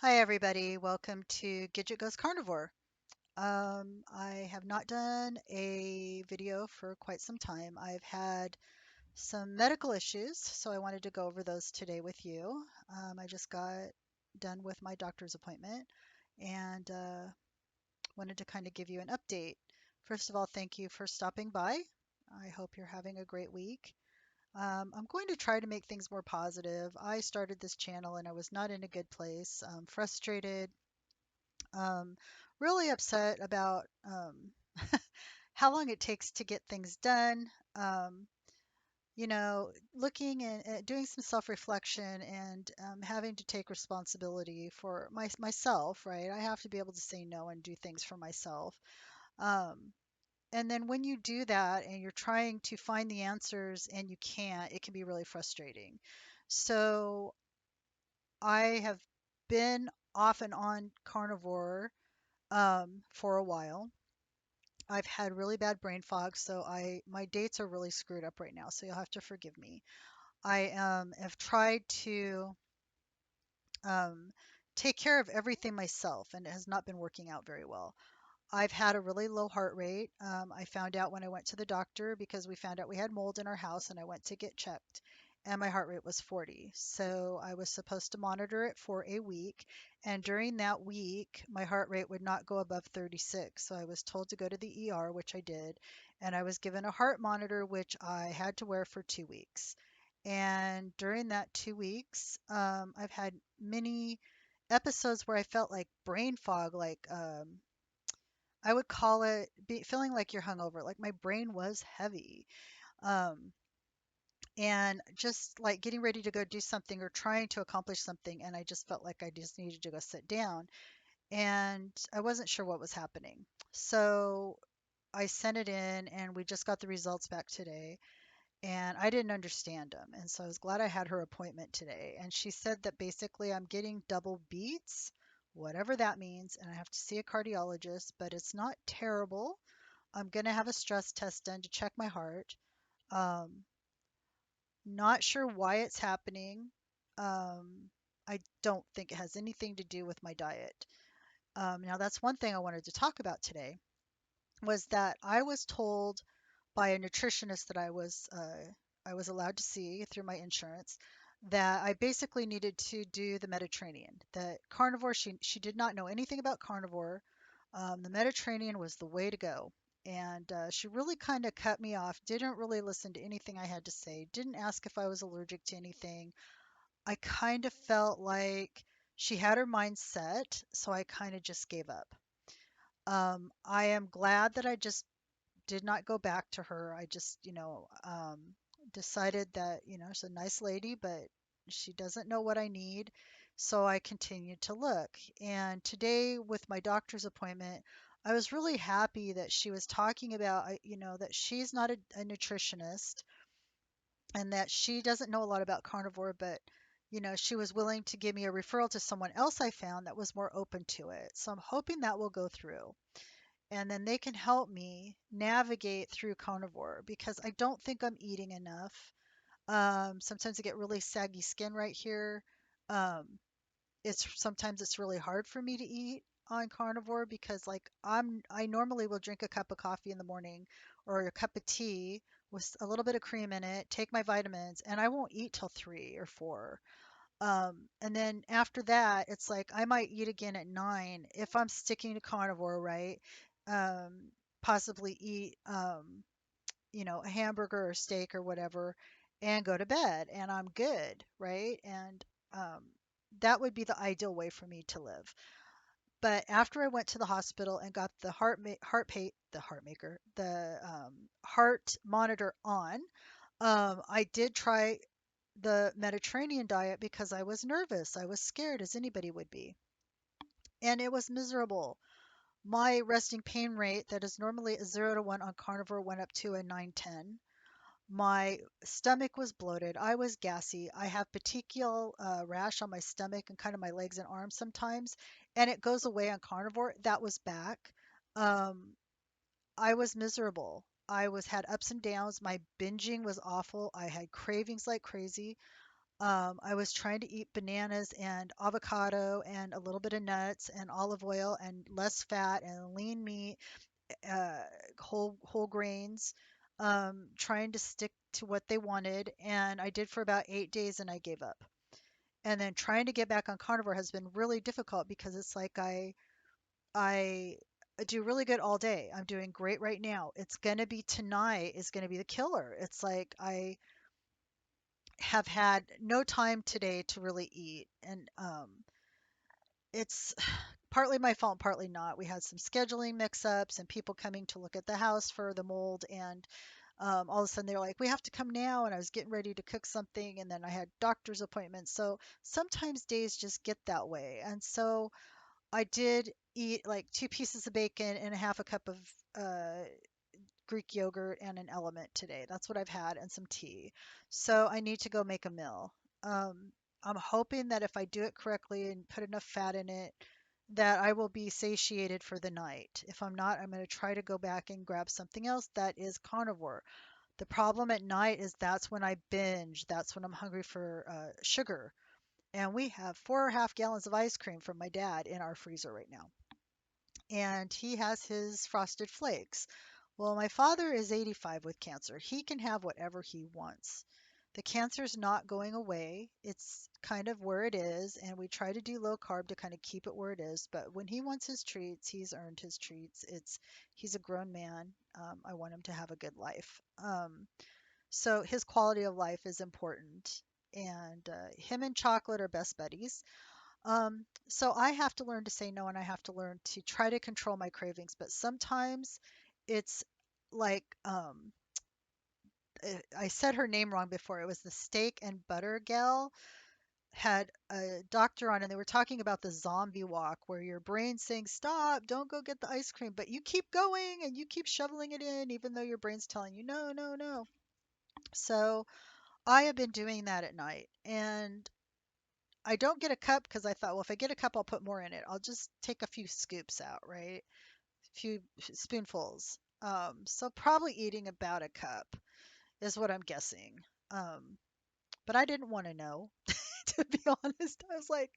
Hi, everybody. Welcome to Gidget Goes Carnivore. I have not done a video for quite some time. I've had some medical issues, so I wanted to go over those today with you. I just got done with my doctor's appointment and wanted to kind of give you an update. First of all, thank you for stopping by. I hope you're having a great week. I'm going to try to make things more positive. I started this channel and I was not in a good place, frustrated, um, really upset about how long it takes to get things done. Looking and doing some self-reflection and having to take responsibility for myself, right? I have to be able to say no and do things for myself. Um, and then when you do that and you're trying to find the answers and you can't, it can be really frustrating. So I have been off and on carnivore for a while. I've had really bad brain fog, so I my dates are really screwed up right now, so you'll have to forgive me. I have tried to um, take care of everything myself, and it has not been working out very well. I've had a really low heart rate. I found out when I went to the doctor because we found out we had mold in our house, and I went to get checked, and my heart rate was 40. So I was supposed to monitor it for a week, and during that week, my heart rate would not go above 36. So I was told to go to the ER, which I did, and I was given a heart monitor, which I had to wear for 2 weeks. And during that 2 weeks, I've had many episodes where I felt like brain fog, like I would call it feeling like you're hungover. Like my brain was heavy. Um, and just like getting ready to go do something or trying to accomplish something. And I just felt like I just needed to go sit down. And I wasn't sure what was happening. So I sent it in and we just got the results back today. And I didn't understand them. And so I was glad I had her appointment today. And she said that basically I'm getting double beats, whatever that means. And I have to see a cardiologist, but it's not terrible. I'm going to have a stress test done to check my heart. Um, Not sure why it's happening. Um, I don't think it has anything to do with my diet. Now, that's one thing I wanted to talk about today was that I was told by a nutritionist that I was allowed to see through my insurance that I basically needed to do the Mediterranean. That carnivore, she did not know anything about carnivore. The Mediterranean was the way to go. And she really kind of cut me off, didn't really listen to anything I had to say, didn't ask if I was allergic to anything. I kind of felt like she had her mind set, so I kind of just gave up. I am glad that I just did not go back to her. I just, decided that, she's a nice lady, but she doesn't know what I need. So I continued to look. And today, with my doctor's appointment, I was really happy that she was talking about, that she's not a nutritionist and that she doesn't know a lot about carnivore, but she was willing to give me a referral to someone else I found that was more open to it. So I'm hoping that will go through and then they can help me navigate through carnivore because I don't think I'm eating enough. Sometimes I get really saggy skin right here. Um, it's sometimes it's really hard for me to eat on carnivore because I normally will drink a cup of coffee in the morning or a cup of tea with a little bit of cream in it, take my vitamins, and I won't eat till 3 or 4. And then after that, it's like I might eat again at 9 if I'm sticking to carnivore, right? Um, Possibly eat, a hamburger or steak or whatever and go to bed and I'm good, right? And um, that would be the ideal way for me to live. But after I went to the hospital and got the heart monitor on, I did try the Mediterranean diet because I was nervous. I was scared, as anybody would be. And it was miserable. My resting pain rate, that is normally a 0 to 1 on carnivore, went up to a 910. My stomach was bloated. I was gassy. I have petechial rash on my stomach and kind of my legs and arms sometimes, and it goes away on carnivore. That was back. Um, I was miserable. I was had ups and downs. My binging was awful. I had cravings like crazy. I was trying to eat bananas and avocado and a little bit of nuts and olive oil and less fat and lean meat, uh, whole grains, trying to stick to what they wanted. And I did for about 8 days and I gave up. And then trying to get back on carnivore has been really difficult because it's like I do really good all day. I'm doing great right now. It's gonna be tonight is gonna be the killer. It's like I have had no time today to really eat, and it's partly my fault, partly not. We had some scheduling mix-ups and people coming to look at the house for the mold, and all of a sudden they were like, "We have to come now," and I was getting ready to cook something, and then I had doctor's appointments. So sometimes days just get that way, and so I did eat like 2 pieces of bacon and a half a cup of uh, Greek yogurt and an element today. That's what I've had and some tea. So I need to go make a meal. I'm hoping that if I do it correctly and put enough fat in it, that I will be satiated for the night. If I'm not, I'm going to try to go back and grab something else that is carnivore. The problem at night is that's when I binge. That's when I'm hungry for sugar. And we have 4.5 gallons of ice cream from my dad in our freezer right now. And he has his frosted flakes. Well, my father is 85 with cancer. He can have whatever he wants. The cancer's not going away. It's kind of where it is, and we try to do low carb to kind of keep it where it is. But when he wants his treats, he's earned his treats. He's a grown man. I want him to have a good life. So his quality of life is important, and him and chocolate are best buddies. So I have to learn to say no, and I have to learn to try to control my cravings. But sometimes it's like I said her name wrong before. It was the steak and butter gal had a doctor on, and they were talking about the zombie walk, where your brain's saying stop, don't go get the ice cream, but you keep going and you keep shoveling it in, even though your brain's telling you no, no, no. So I have been doing that at night, and I don't get a cup because I thought, well, if I get a cup, I'll put more in it. I'll just take a few scoops out, right? A few spoonfuls. So probably eating about a cup is what I'm guessing. Um, but I didn't want to know, to be honest. I was like,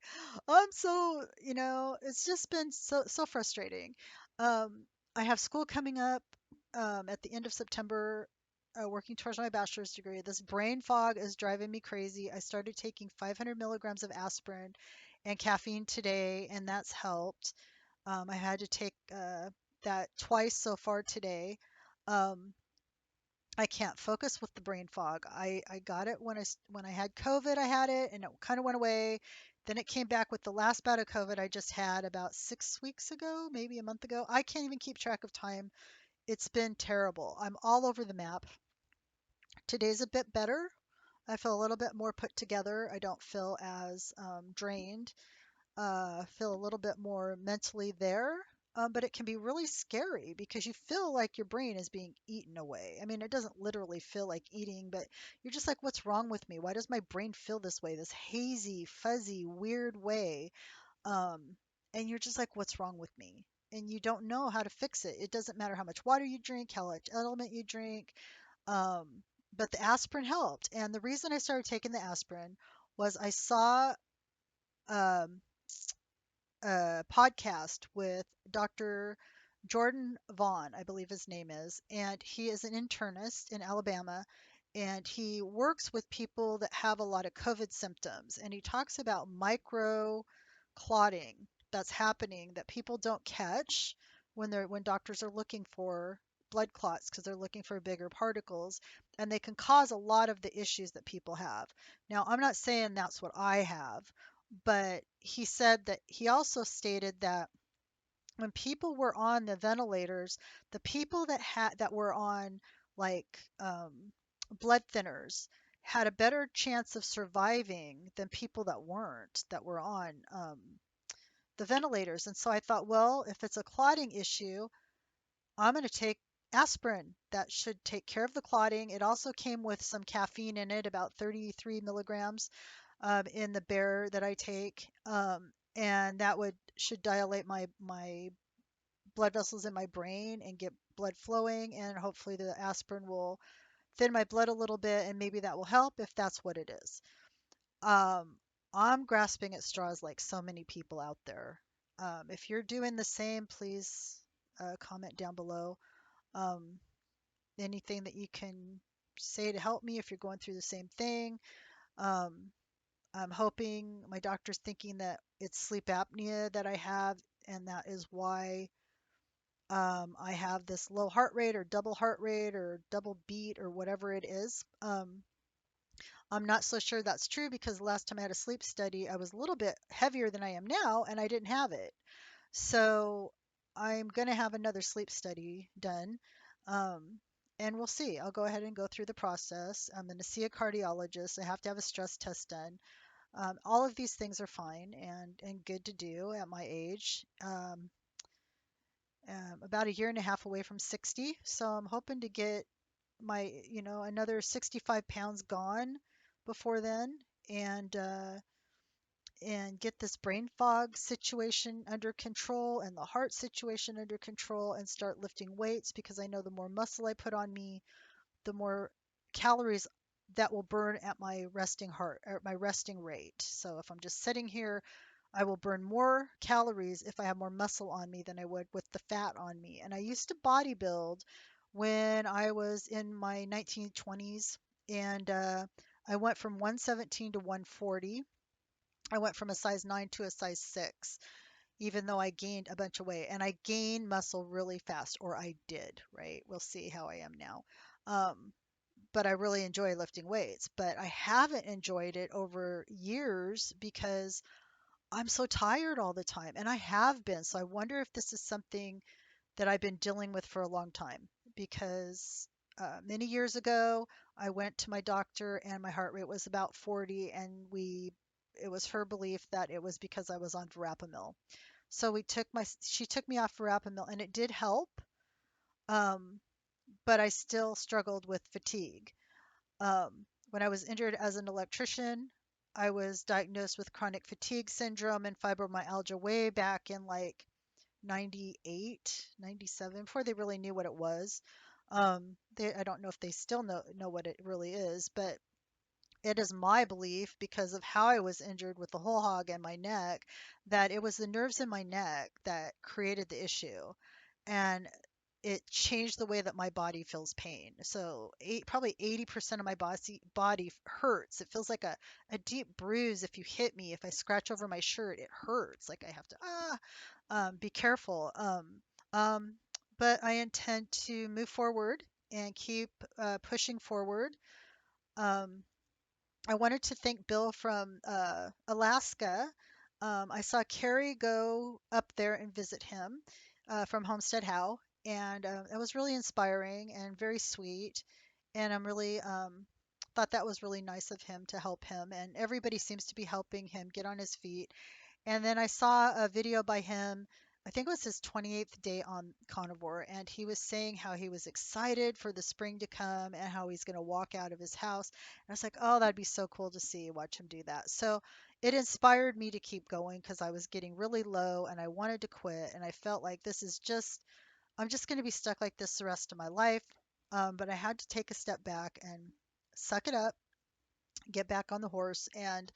I'm so, it's just been so frustrating. Um, I have school coming up at the end of September, working towards my bachelor's degree. This brain fog is driving me crazy. I started taking 500 milligrams of aspirin and caffeine today, and that's helped. I had to take that twice so far today. Um, I can't focus with the brain fog. I got it when I had COVID. I had it and it kind of went away. Then it came back with the last bout of COVID I just had about 6 weeks ago, maybe a month ago. I can't even keep track of time. It's been terrible. I'm all over the map. Today's a bit better. I feel a little bit more put together. I don't feel as drained. Feel a little bit more mentally there. But it can be really scary because you feel like your brain is being eaten away. I mean, it doesn't literally feel like eating, but you're just like, what's wrong with me? Why does my brain feel this way, this hazy, fuzzy, weird way? Um, and you're just like, what's wrong with me? And you don't know how to fix it. It doesn't matter how much water you drink, how much element you drink. Um, but the aspirin helped. And the reason I started taking the aspirin was I saw um, podcast with Dr. Jordan Vaughn, I believe his name is, and he is an internist in Alabama, and he works with people that have a lot of COVID symptoms, and he talks about micro clotting that's happening that people don't catch when doctors are looking for blood clots because they're looking for bigger particles, and they can cause a lot of the issues that people have. Now, I'm not saying that's what I have, but he said that he also stated that when people were on the ventilators, the people that were on like blood thinners had a better chance of surviving than people that weren't, that were on the ventilators. And so I thought, well, if it's a clotting issue, I'm going to take aspirin. That should take care of the clotting. It also came with some caffeine in it, about 33 milligrams in the bear that I take, and that would should dilate my blood vessels in my brain and get blood flowing, and hopefully the aspirin will thin my blood a little bit, and maybe that will help if that's what it is. Um, I'm grasping at straws like so many people out there. If you're doing the same, please comment down below. Um, Anything that you can say to help me if you're going through the same thing. Um, I'm hoping my doctor's thinking that it's sleep apnea that I have, and that is why I have this low heart rate or double beat or whatever it is. I'm not so sure that's true because the last time I had a sleep study, I was a little bit heavier than I am now, and I didn't have it. So I'm going to have another sleep study done. Um, and we'll see. I'll go ahead and go through the process. I'm going to see a cardiologist. I have to have a stress test done. All of these things are fine and good to do at my age. About a year and a half away from 60, so I'm hoping to get my, another 65 pounds gone before then, and and get this brain fog situation under control and the heart situation under control and start lifting weights because I know the more muscle I put on me, the more calories that will burn at my resting heart or my resting rate. So if I'm just sitting here, I will burn more calories if I have more muscle on me than I would with the fat on me. And I used to bodybuild when I was in my 1920s, and I went from 117 to 140. I went from a size 9 to a size 6, even though I gained a bunch of weight. And I gained muscle really fast, or I did, right? We'll see how I am now. Um, but I really enjoy lifting weights. But I haven't enjoyed it over years because I'm so tired all the time, and I have been. So I wonder if this is something that I've been dealing with for a long time because many years ago, I went to my doctor and my heart rate was about 40, and it was her belief that it was because I was on verapamil. So she took me off verapamil, and it did help, um, but I still struggled with fatigue. When I was injured as an electrician, I was diagnosed with chronic fatigue syndrome and fibromyalgia way back in like 98, 97, before they really knew what it was. I don't know if they still know what it really is, but it is my belief, because of how I was injured with the whole hog and my neck, that it was the nerves in my neck that created the issue. And it changed the way that my body feels pain. So probably 80% of my body hurts. It feels like a deep bruise if you hit me. If I scratch over my shirt, it hurts. Like I have to be careful. Um, but I intend to move forward and keep pushing forward. Um, I wanted to thank Bill from Alaska. I saw Carrie go up there and visit him from Homestead How, and it was really inspiring and very sweet. And I'm really thought that was really nice of him to help him, and everybody seems to be helping him get on his feet. And then I saw a video by him. I think it was his 28th day on Carnivore, and he was saying how he was excited for the spring to come and how he's going to walk out of his house. And I was like, oh, that'd be so cool to see, watch him do that. So it inspired me to keep going because I was getting really low and I wanted to quit. And I felt like I'm just going to be stuck like this the rest of my life. But I had to take a step back and suck it up, get back on the horse, and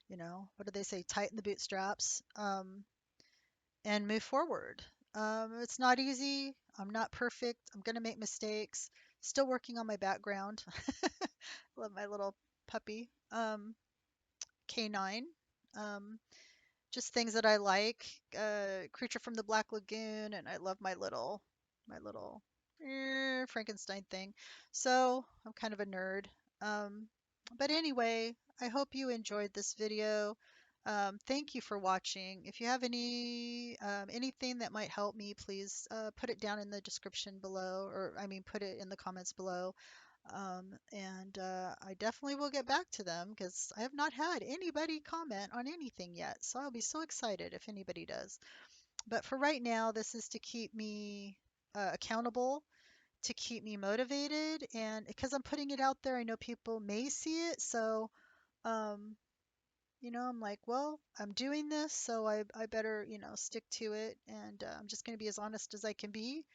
what do they say? Tighten the bootstraps, and move forward. It's not easy. I'm not perfect. I'm going to make mistakes. Still working on my background. Love my little puppy, K9. Um, just things that I like. Creature from the Black Lagoon, and I love my little Frankenstein thing. So I'm kind of a nerd. Um, but anyway, I hope you enjoyed this video. Thank you for watching. If you have anything that might help me, please put it down in the description below, or I mean, put it in the comments below. And I definitely will get back to them because I have not had anybody comment on anything yet. So I'll be so excited if anybody does. But for right now, this is to keep me accountable, to keep me motivated, and because I'm putting it out there, I know people may see it. So, um, I'm like, well, I'm doing this, so I better, stick to it. And I'm just going to be as honest as I can be.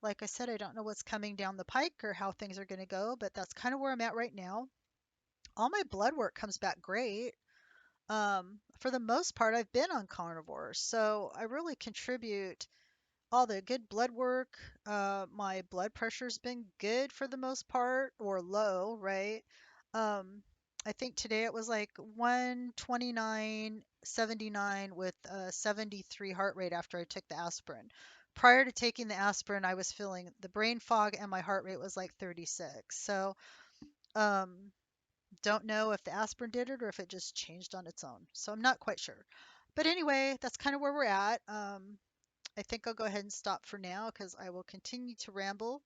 Like I said, I don't know what's coming down the pike or how things are going to go, but that's kind of where I'm at right now. All my blood work comes back great. For the most part, I've been on carnivore, so I really contribute all the good blood work. My blood pressure's been good for the most part, or low, right? Um, I think today it was like 129/79 with a 73 heart rate after I took the aspirin. Prior to taking the aspirin, I was feeling the brain fog and my heart rate was like 36. So, um, don't know if the aspirin did it or if it just changed on its own. So I'm not quite sure. But anyway, that's kind of where we're at. I think I'll go ahead and stop for now because I will continue to ramble.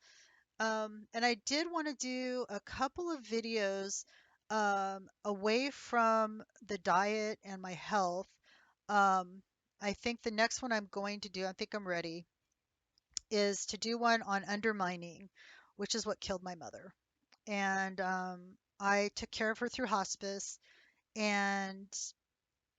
And I did want to do a couple of videos away from the diet and my health. Um, I think the next one I'm going to do, I think I'm ready, is to do one on undermining, which is what killed my mother. And I took care of her through hospice, and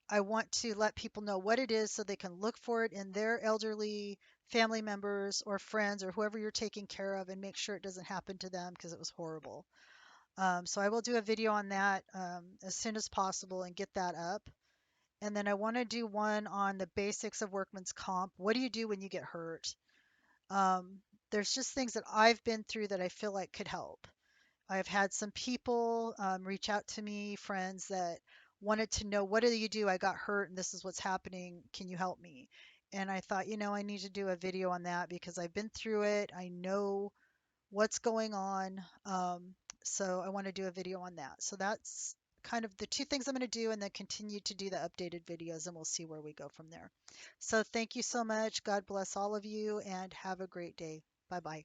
I want to let people know what it is so they can look for it in their elderly family members or friends or whoever you're taking care of and make sure it doesn't happen to them because it was horrible. So I will do a video on that as soon as possible and get that up. And then I want to do one on the basics of workman's comp. What do you do when you get hurt? Um, there's just things that I've been through that I feel like could help. I've had some people reach out to me, friends that wanted to know, what do you do? I got hurt and this is what's happening. Can you help me? And I thought, I need to do a video on that because I've been through it. I know what's going on. So I want to do a video on that. So that's kind of the two things I'm going to do, and then continue to do the updated videos, and we'll see where we go from there. So thank you so much. God bless all of you, and have a great day. Bye bye.